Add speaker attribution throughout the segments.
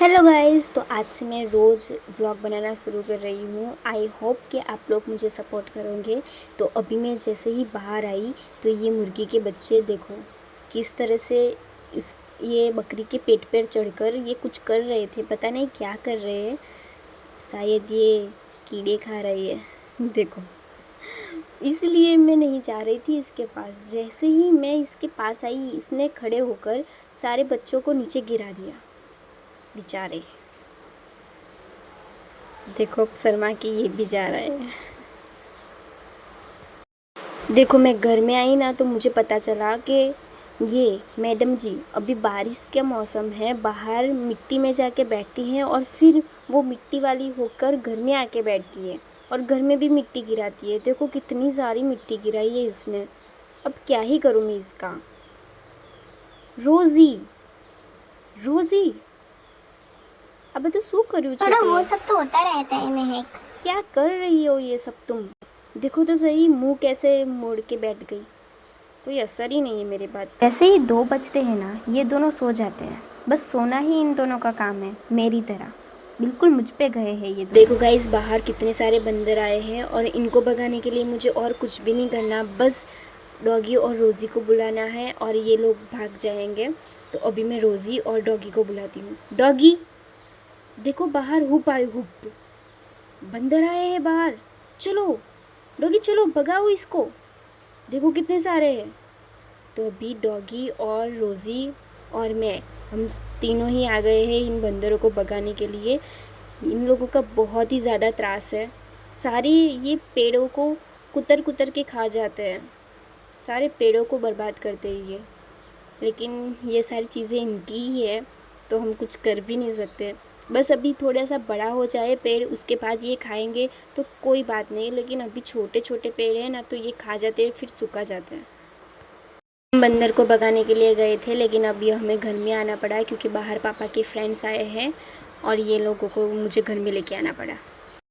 Speaker 1: Hello guys, तो आज से मैं रोज़ व्लॉग बनाना शुरू कर रही हूँ। आई होप कि आप लोग मुझे सपोर्ट करोगे। तो अभी मैं जैसे ही बाहर आई तो ये मुर्गी के बच्चे देखो किस तरह से इस ये बकरी के पेट पर चढ़कर ये कुछ कर रहे थे, पता नहीं क्या कर रहे हैं। शायद ये कीड़े खा रही है देखो, इसलिए मैं नहीं जा रही थी इसके पास। जैसे ही मैं इसके पास आई इसने खड़े होकर सारे बच्चों को नीचे गिरा दिया बेचारे। देखो शर्मा की ये भी जा रहा है। देखो मैं घर में आई ना तो मुझे पता चला कि ये मैडम जी अभी बारिश का मौसम है, बाहर मिट्टी में जाके बैठती हैं और फिर वो मिट्टी वाली होकर घर में आके बैठती है और घर में भी मिट्टी गिराती है। देखो कितनी सारी मिट्टी गिराई है इसने। अब क्या ही करूँ मैं इसका। रोज़ी रोज़ी अब तो शू करूँ
Speaker 2: वो सब तो होता रहता है महक।
Speaker 1: क्या कर रही हो ये सब तुम? देखो तो सही मुंह कैसे मोड़ के बैठ गई, कोई असर ही नहीं है मेरी बात।
Speaker 3: ऐसे ही 2 बजते हैं ना, ये दोनों सो जाते हैं। बस सोना ही इन दोनों का काम है, मेरी तरह। बिल्कुल मुझ पे गए हैं ये दोनों।
Speaker 1: देखो गाइस बाहर कितने सारे बंदर आए हैं और इनको भगाने के लिए मुझे और कुछ भी नहीं करना, बस डॉगी और रोज़ी को बुलाना है और ये लोग भाग जाएंगे। तो अभी मैं रोज़ी और डॉगी को बुलाती हूँ। डॉगी देखो बाहर हुप आए, हुप बंदर आए हैं बाहर। चलो डॉगी चलो भगाओ इसको, देखो कितने सारे हैं। तो अभी डॉगी और रोज़ी और मैं, हम तीनों ही आ गए हैं इन बंदरों को भगाने के लिए। इन लोगों का बहुत ही ज़्यादा त्रास है। सारे ये पेड़ों को कुतर कुतर के खा जाते हैं, सारे पेड़ों को बर्बाद करते हैं ये। लेकिन ये सारी चीज़ें इनकी ही है तो हम कुछ कर भी नहीं सकते। बस अभी थोड़ा सा बड़ा हो जाए पेड़, उसके बाद ये खाएंगे तो कोई बात नहीं, लेकिन अभी छोटे छोटे पेड़ हैं ना तो ये खा जाते हैं फिर सूखा जाता है। हम बंदर को भगाने के लिए गए थे लेकिन अभी हमें घर में आना पड़ा क्योंकि बाहर पापा के फ्रेंड्स आए हैं और ये लोगों को मुझे घर में लेके आना पड़ा।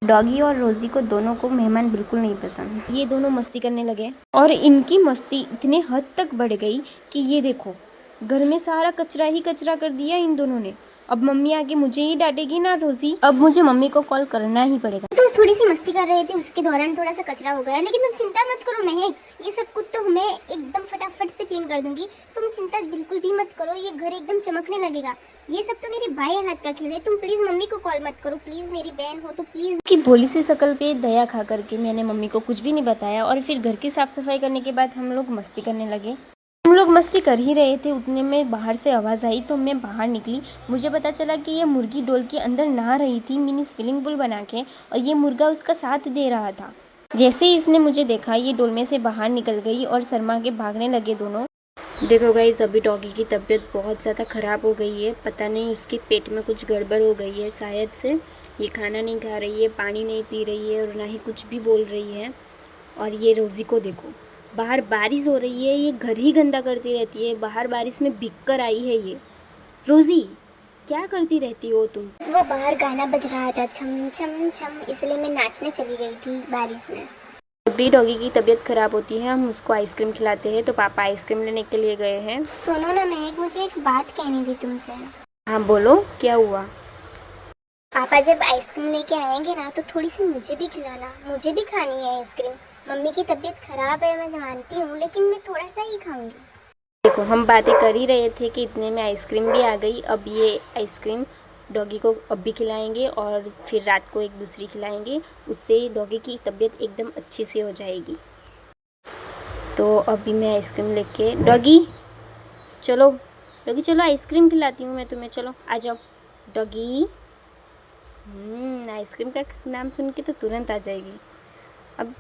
Speaker 3: डॉगी और रोज़ी को दोनों को मेहमान बिल्कुल नहीं पसंद। ये दोनों मस्ती करने लगे और इनकी मस्ती इतने हद तक बढ़ गई कि ये देखो घर में सारा कचरा ही कचरा कर दिया इन दोनों ने। अब मम्मी आके मुझे ही डांटेगी ना रोज़ी, अब मुझे मम्मी को कॉल करना ही पड़ेगा।
Speaker 2: तो थोड़ी सी मस्ती कर रहे थे, उसके दौरान थोड़ा सा कचरा हो गया, लेकिन तुम चिंता मत करो महक, ये सब कुछ तो मैं एकदम फटाफट से क्लीन कर दूंगी। तुम चिंता बिल्कुल भी मत करो, ये घर एकदम चमकने लगेगा। ये सब तो मेरे भाई हाथ का खेल है। तुम प्लीज मम्मी को कॉल मत करो, प्लीज मेरी बहन हो तो प्लीज।
Speaker 3: कि भोली सी शकल पे दया खा करके मैंने मम्मी को कुछ भी नहीं बताया और फिर घर की साफ सफाई करने के बाद हम लोग मस्ती करने लगे। हम लोग मस्ती कर ही रहे थे, उतने में बाहर से आवाज़ आई तो मैं बाहर निकली। मुझे पता चला कि ये मुर्गी डोल के अंदर नहा रही थी मिनी स्विमिंग पूल बना के और ये मुर्गा उसका साथ दे रहा था। जैसे ही इसने मुझे देखा ये डोल में से बाहर निकल गई और शर्मा के भागने लगे दोनों।
Speaker 1: देखो गाइस अभी डॉगी की तबीयत बहुत ज़्यादा ख़राब हो गई है, पता नहीं उसके पेट में कुछ गड़बड़ हो गई है शायद से। ये खाना नहीं खा रही है, पानी नहीं पी रही है और ना ही कुछ भी बोल रही है। और ये रोज़ी को देखो, बाहर बारिश हो रही है, ये घर ही गंदा करती रहती है। बाहर बारिश में भीग कर आई है ये। रोज़ी क्या करती रहती हो तुम?
Speaker 2: वो बाहर गाना बज रहा था छम छम छम, इसलिए मैं नाचने चली गई थी बारिश में।
Speaker 1: जब भी डॉगी की तबीयत ख़राब होती है हम उसको आइसक्रीम खिलाते हैं, तो पापा आइसक्रीम लेने के लिए गए हैं।
Speaker 2: सुनो ना महक, मुझे एक बात कहनी थी तुमसे।
Speaker 1: हाँ बोलो क्या हुआ?
Speaker 2: पापा जब आइसक्रीम लेके आएंगे ना तो थोड़ी सी मुझे भी खिलाना, मुझे भी खानी है आइसक्रीम। मम्मी की तबीयत खराब है मैं जानती हूँ, लेकिन मैं थोड़ा सा ही खाऊंगी।
Speaker 1: देखो हम बातें कर ही रहे थे कि इतने में आइसक्रीम भी आ गई। अब ये आइसक्रीम डॉगी को अब भी खिलाएंगे और फिर रात को एक दूसरी खिलाएंगे, उससे डॉगी की तबीयत एकदम अच्छी से हो जाएगी। तो अभी मैं आइसक्रीम लेके, डॉगी चलो, डॉगी चलो आइसक्रीम खिलाती हूँ मैं तुम्हें, चलो आ जाओ डॉगी। आइसक्रीम का नाम सुन के तो तुरंत आ जाएगी। अब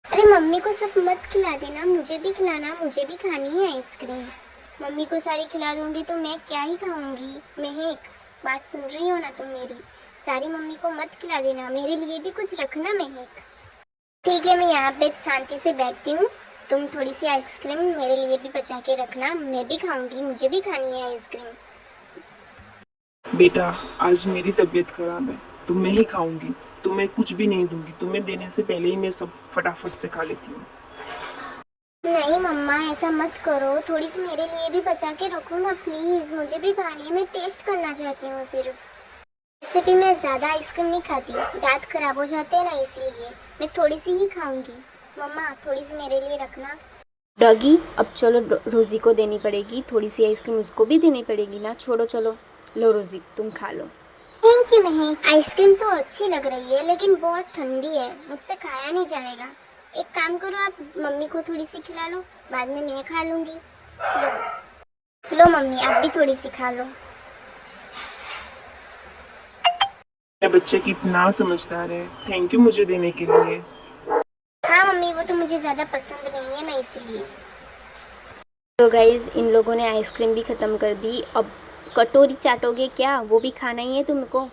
Speaker 2: अरे मम्मी को सब मत खिला देना, मुझे भी खिलाना, मुझे भी खानी है आइसक्रीम। मम्मी को सारी खिला दूंगी तो मैं क्या ही खाऊंगी। महक बात सुन रही हो ना तुम मेरी? सारी मम्मी को मत खिला देना, मेरे लिए भी कुछ रखना महक। ठीक है मैं यहाँ पे शांति से बैठती हूँ, तुम थोड़ी सी आइसक्रीम मेरे लिए भी बचा के रखना, मैं भी खाऊंगी, मुझे भी खानी है आइसक्रीम।
Speaker 4: बेटा आज मेरी तबीयत खराब है तो मैं ही खाऊंगी, तुम्हें कुछ भी नहीं दूंगी। तुम्हें देने से पहले ही मैं सब फटाफट से खा लेती हूँ।
Speaker 2: नहीं मम्मा, ऐसा मत करो, थोड़ी सी मेरे लिए भी बचा के रखो ना प्लीज़, मुझे भी खानी है, मैं टेस्ट करना चाहती हूँ सिर्फ। वैसे भी मैं ज़्यादा आइसक्रीम नहीं खाती, दांत खराब हो जाते हैं ना, इसलिए मैं थोड़ी सी ही खाऊंगी। मम्मा थोड़ी सी मेरे लिए रखना।
Speaker 1: डॉगी अब चलो, रोज़ी को देनी पड़ेगी थोड़ी सी आइसक्रीम, उसको भी देनी पड़ेगी ना। छोड़ो, चलो लो रोज़ी, तुम खा लो।
Speaker 2: थैंक यू महक, आइसक्रीम तो अच्छी लग रही है लेकिन बहुत ठंडी है, मुझसे खाया नहीं जाएगा। एक काम करो, आप मम्मी को थोड़ी सी खिला लो, बाद में मैं खा लूँगी। लो मम्मी, आप भी थोड़ी सी खा लो।
Speaker 4: मेरा बच्चा कितना समझदार है, थैंक यू मुझे देने के लिए।
Speaker 2: हाँ मम्मी, वो तो मुझे ज़्यादा पसंद नहीं है ना, इसलिए।
Speaker 1: तो गाइज़, इन लोगों ने आइसक्रीम भी ख़त्म कर दी। अब कटोरी चाटोगे क्या? वो भी खाना ही है तुमको।